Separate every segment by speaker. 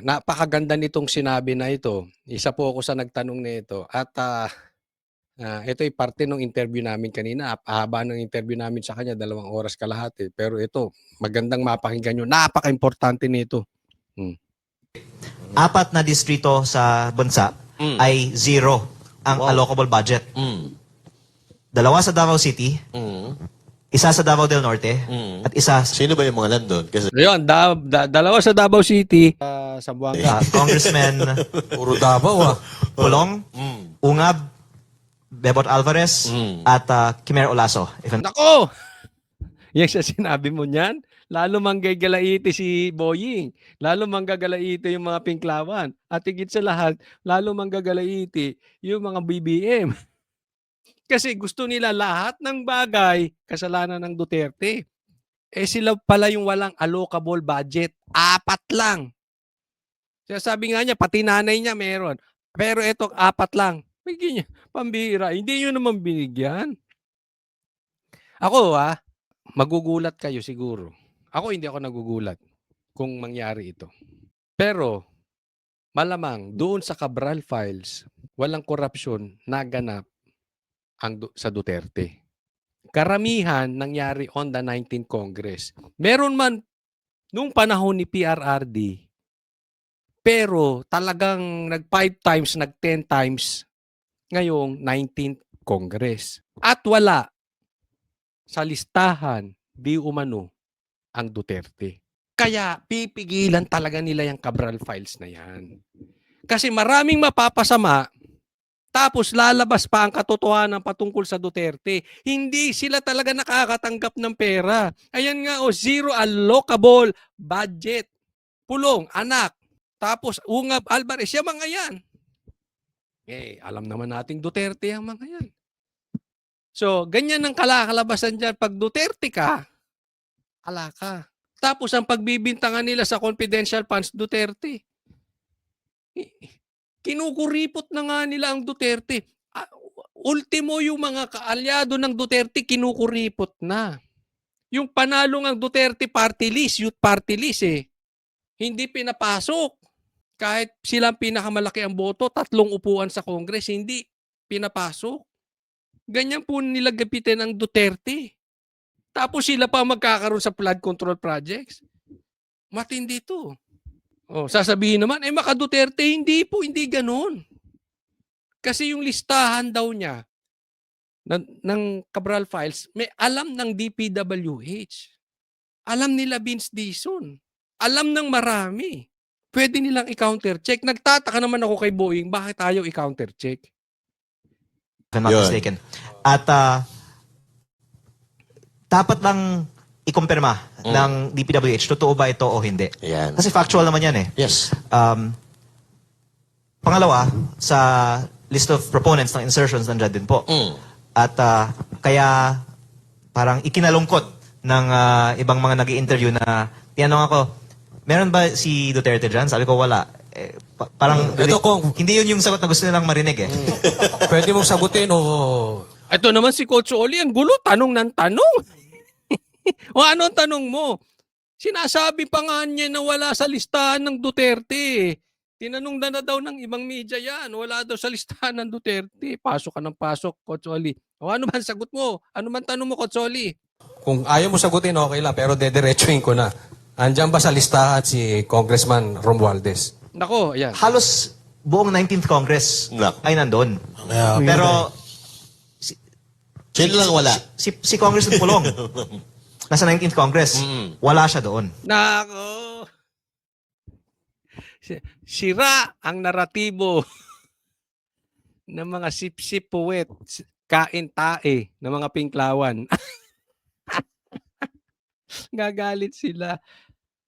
Speaker 1: Napakaganda nitong sinabi na ito. Isa po ako sa nagtanong nito at ito ay parte ng interview namin kanina. Haba ng interview namin sa kanya, 2 oras kalahati. Pero ito, magandang mapakinggan nyo. Napaka-importante nito.
Speaker 2: 4 na distrito sa bansa ay 0 ang allocable budget. 2 sa Davao City, 1 sa Davao del Norte, at 1
Speaker 3: Sino ba yung mga nandun? Kasi
Speaker 1: Ayun, 2 sa Davao City, Zamboanga.
Speaker 2: Congressman
Speaker 4: Puro Davao
Speaker 2: Pulong, Ungab, Bebot Alvarez, at Kimer Olaso.
Speaker 1: Nako! Yung sa sinabi mo niyan, lalo manggagalaiti si Boying. Lalo manggagalaiti yung mga Pinklawan. At higit sa lahat, lalo manggagalaiti yung mga BBM. Kasi gusto nila lahat ng bagay, kasalanan ng Duterte. Sila pala yung walang allocable budget. 4 lang. Sabi nga niya, pati nanay niya meron. Pero ito, 4 lang. Bigyan niya, pambira. Hindi nyo naman binigyan. Ako magugulat kayo siguro. Ako hindi ako nagugulat kung mangyari ito. Pero malamang doon sa Cabral Files, walang korupsyon na ganap sa Duterte. Karamihan nangyari on the 19th Congress. Meron man nung panahon ni PRRD, pero talagang nag 5 times, nag 10 times ngayong 19th Congress. At wala sa listahan di umano ang Duterte. Kaya pipigilan talaga nila yung Cabral Files na yan. Kasi maraming mapapasama, tapos lalabas pa ang katotohanan patungkol sa Duterte. Hindi sila talaga nakakatanggap ng pera. Ayan nga, 0 allocable budget. Pulong, anak. Tapos Ungab, Alvarez, yung mga yan. Alam naman nating Duterte ang mga yan. So, ganyan ang kalakalabasan dyan. Pag Duterte ka, ala ka. Tapos ang pagbibintangan nila sa confidential funds, Duterte. Kinukuripot na nga nila ang Duterte. Ultimo yung mga kaalyado ng Duterte, kinukuripot na. Yung panalo ng Duterte party list, youth party list hindi pinapasok. Kahit silang pinakamalaki ang boto, 3 upuan sa Congress, hindi pinapasok. Ganyan po nila gapitin ang Duterte. Tapos sila pa magkakaroon sa flood control projects. Matindi to. Sasabihin naman, maka Duterte, hindi ganun. Kasi yung listahan daw niya ng Cabral Files, may alam ng DPWH. Alam nila Vince Dizon. Alam ng marami. Pwede nilang i-counter-check. Nagtataka naman ako kay Boeing, bakit ayaw i-counter-check?
Speaker 2: If I'm not mistaken. At dapat lang ikumpirma ng DPWH, totoo ba ito o hindi?
Speaker 3: Yan.
Speaker 2: Kasi factual naman yan
Speaker 3: Yes.
Speaker 2: Pangalawa, sa list of proponents ng insertions nandiyan din po. At kaya parang ikinalungkot ng ibang mga nag-i-interview na tinanong ako, meron ba si Duterte dyan? Sabi ko, wala. Parang hindi yun yung sagot na gusto nilang marinig
Speaker 4: Pwede mong sagutin o...
Speaker 1: Ito naman si Coach Oli, ang gulo, tanong ng tanong. O ano ang tanong mo? Sinasabi pa nga niya na wala sa listahan ng Duterte. Tinanong na daw ng ibang media yan. Wala daw sa listahan ng Duterte. Pasok ka ng pasok, Coach Oli. O ano man sagot mo? Ano man tanong mo, Coach Oli?
Speaker 4: Kung ayaw mo sagutin, okay lang. Pero dediretsuhin ko na. Andyan ba sa listahan si Congressman Romualdez?
Speaker 1: Nako, ayan.
Speaker 2: halos buong 19th Congress ay nandun. Pero
Speaker 3: Sino lang wala?
Speaker 2: si Congressman Pulong, nasa 19th Congress, wala siya doon.
Speaker 1: Nako. Sira ang naratibo ng mga sip-sip puwet, kain-tae ng mga Pinklawan. Gagalit sila.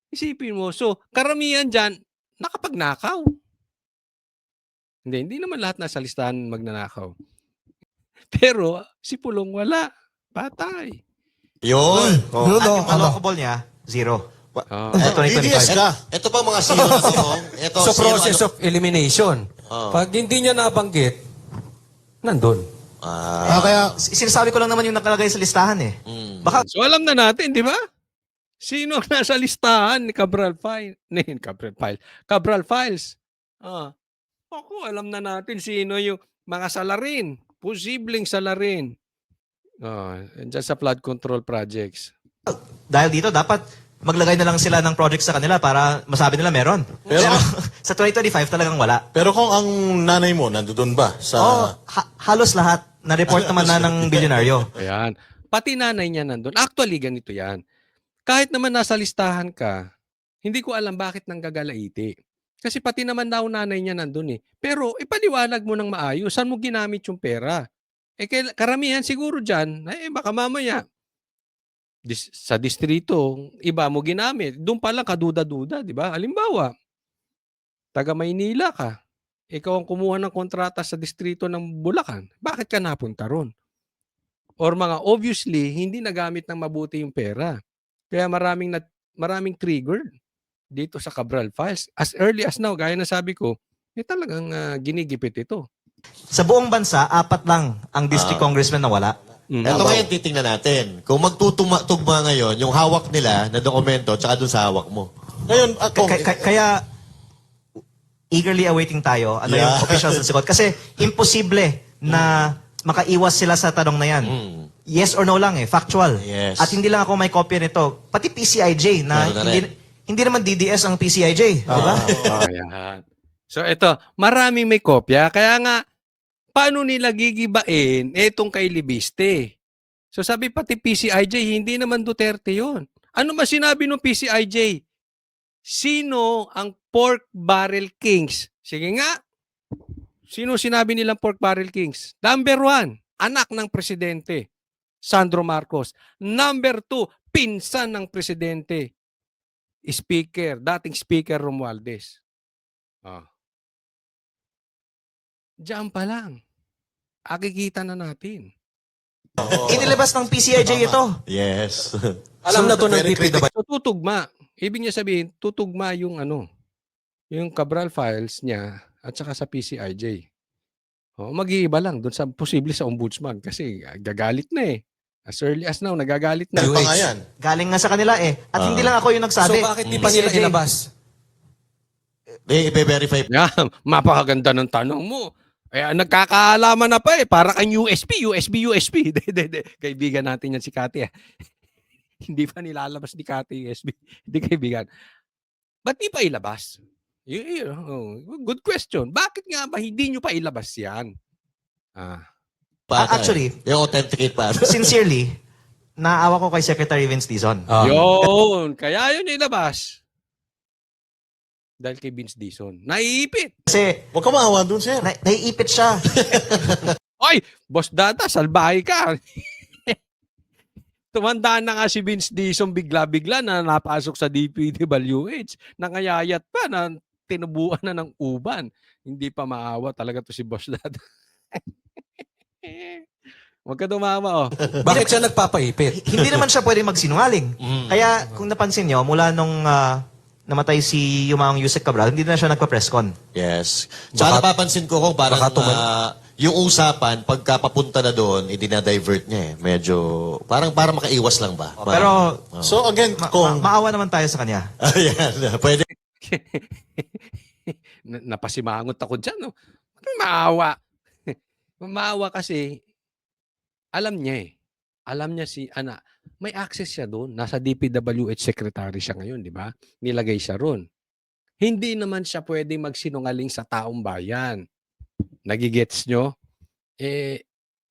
Speaker 1: Isipin mo, so karamihan dyan, nakapagnakaw. Hindi naman lahat nasa listahan magnanakaw. Pero si Pulong wala. Patay.
Speaker 3: Yun.
Speaker 2: At yung allocable niya, 0.
Speaker 3: DDS ka. Ito pa mga CEO na tanong. Ito,
Speaker 4: So process of elimination. Pag hindi niya nabanggit, nandun.
Speaker 2: Kaya sinasabi ko lang naman yung nakalagay sa listahan Baka
Speaker 1: So alam na natin, di ba? Sino ang nasa listahan ni Cabral File? Cabral Files. Ah, ako, alam na natin sino yung mga salarin. Posibleng salarin. Dyan sa flood control projects.
Speaker 2: Dahil dito, dapat maglagay na lang sila ng project sa kanila para masabi nila meron.
Speaker 3: Pero-
Speaker 2: Pero sa 2025 talagang wala.
Speaker 3: Pero kung ang nanay mo nandoon ba sa...
Speaker 2: Halos lahat na-report naman na ng bilyonaryo.
Speaker 1: Ayan. Pati nanay niya nandun. Actually, ganito yan. Kahit naman nasa listahan ka, hindi ko alam bakit nanggagalaiti. Kasi pati naman daw nanay niya nandun eh. Pero ipaliwanag mo ng maayos, saan mo ginamit yung pera? Karamihan siguro dyan, baka mamaya, sa distrito, iba mo ginamit. Doon pa lang kaduda-duda, di ba? Halimbawa, taga Maynila ka, ikaw ang kumuha ng kontrata sa distrito ng Bulacan, bakit ka napunta ron? Or mga obviously, hindi nagamit ng mabuti yung pera. Kaya maraming triggered dito sa Cabral Files. As early as now, gaya na sabi ko, talagang ginigipit ito.
Speaker 2: Sa buong bansa, 4 lang ang district congressman na wala.
Speaker 3: Ito ngayon titingnan natin. Kung magtutugma ngayon, yung hawak nila na dokumento tsaka doon sa hawak mo. Ngayon, ako...
Speaker 2: Kaya eagerly awaiting tayo ano yung officials ng sagot. Kasi imposible na makaiwas sila sa tanong na yan. Yes or no lang factual.
Speaker 3: Yes.
Speaker 2: At hindi lang ako may kopya nito. Pati PCIJ na
Speaker 3: Meron na
Speaker 2: hindi naman DDS ang PCIJ. Di ba?
Speaker 1: Ayan. So ito, maraming may kopya. Kaya nga, paano nila gigibain itong kay Libiste? So sabi pati PCIJ, hindi naman Duterte yon. Ano ba sinabi ng PCIJ? Sino ang pork barrel kings? Sige nga. Sino sinabi nilang pork barrel kings? Number 1, anak ng presidente, Sandro Marcos. Number 2, pinsan ng presidente, dating speaker Romualdez. Diyan pa lang. Akikita na natin.
Speaker 2: Inilabas ng PCIJ ito.
Speaker 3: Yes.
Speaker 4: Alam na to ng
Speaker 3: very
Speaker 4: DPW.
Speaker 1: So tutugma. Ibig niya sabihin, tutugma yung yung Cabral Files niya at saka sa PCIJ. Mag-iiba lang doon sa posible sa ombudsman kasi gagalit na eh. As early as now, nagagalit na.
Speaker 3: Ano pa nga yan?
Speaker 2: Galing nga sa kanila At hindi lang ako yung
Speaker 4: So
Speaker 2: nagsabi.
Speaker 4: bakit di pa nila
Speaker 2: PCIJ.
Speaker 4: ilabas?
Speaker 3: I-verify.
Speaker 1: Yan, mapakaganda ng tanong mo. Nagkakaalaman na pa para kang USB. Kaibigan natin yan si Kati. Hindi pa nilalabas ni Kati USB. Hindi kaibigan. Ba't di pa ilabas? Good question. Bakit nga ba hindi nyo pa ilabas yan?
Speaker 2: Actually,
Speaker 3: yung authenticate pa.
Speaker 2: Sincerely, naawa ko kay Secretary Vince Dizon.
Speaker 1: Yun. Kaya yun ilabas. Dahil kay Vince Dizon. Naiipit.
Speaker 2: Kasi,
Speaker 3: Huwag ka maawa dun, sir.
Speaker 2: naiipit siya.
Speaker 1: Oy, Boss Data, salbahay ka. Tumandaan na nga si Vince Dizon bigla-bigla na napasok sa DPWH. Nangayayat pa na tinubuan na ng uban. Hindi pa maawa talaga to si Boss Data. Huwag ka tumawa,
Speaker 4: Bakit siya nagpapaipit?
Speaker 2: Hindi naman siya pwede magsinungaling. Kaya, kung napansin nyo, mula nung namatay si Yumaong Yusek Cabral, hindi na siya nagpa-presscon.
Speaker 3: Yes. Tsaka napapansin ko kung parang yung usapan, pagka papunta na doon, idinadivert niya eh. Medyo, parang makaiwas lang ba?
Speaker 2: Pero,
Speaker 3: So again, kung...
Speaker 2: maawa naman tayo sa kanya.
Speaker 3: Ayan, pwede.
Speaker 1: Napasimangot ako dyan, no? Maawa. Maawa kasi, alam niya eh. Alam niya may access siya doon. Nasa DPWH secretary siya ngayon, di ba? Nilagay siya roon. Hindi naman siya pwedeng magsinungaling sa taong bayan. Nagigets nyo?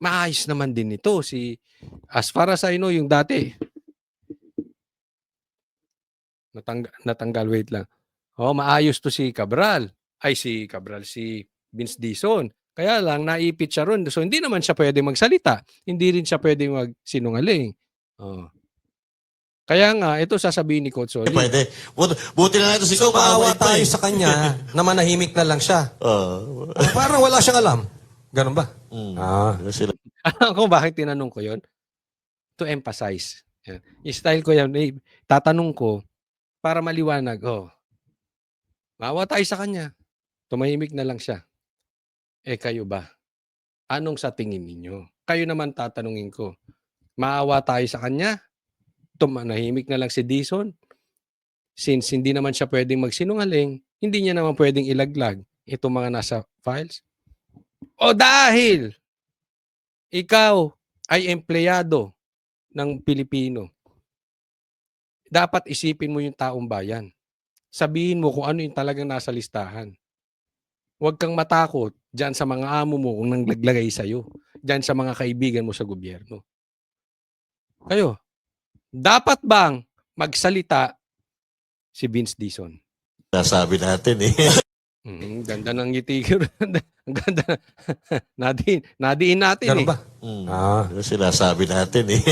Speaker 1: Maayos naman din ito. As far as I know, yung dati, natanggal, wait lang. Maayos to si Cabral. Si Vince Dizon. Kaya lang, naipit siya ron. So, hindi naman siya pwede magsalita. Hindi rin siya pwede magsinungaling. Kaya nga, ito sasabihin ni Coach Oli.
Speaker 3: Pwede. Buti na ito si
Speaker 4: So maawa
Speaker 3: Kaaway pa
Speaker 4: tayo
Speaker 3: eh.
Speaker 4: sa kanya na manahimik na lang siya. Parang wala siyang alam. Ganun ba?
Speaker 3: Sila.
Speaker 1: Alam ko bakit tinanong ko yon? To emphasize. Yan. Yung style ko yan, tatanong ko para maliwanag. Maawa tayo sa kanya. Tumahimik na lang siya. Kayo ba? Anong sa tingin ninyo? Kayo naman tatanungin ko. Maawa tayo sa kanya? manahimik na lang si Dizon. Since hindi naman siya pwedeng magsinungaling, hindi niya naman pwedeng ilaglag itong mga nasa files. O dahil ikaw ay empleyado ng Pilipino, dapat isipin mo yung taong bayan. Sabihin mo kung ano yung talagang nasa listahan. Huwag kang matakot dyan sa mga amo mo kung nanglaglagay sa'yo. Dyan sa mga kaibigan mo sa gobyerno. Kayo, dapat bang magsalita si Vince Dizon?
Speaker 3: Nasabi natin eh.
Speaker 1: Ganda ng ngiti ko. Ang ganda. Nadiin natin
Speaker 4: Ganun
Speaker 1: eh.
Speaker 4: ba? Ah.
Speaker 3: Sinasabi natin eh.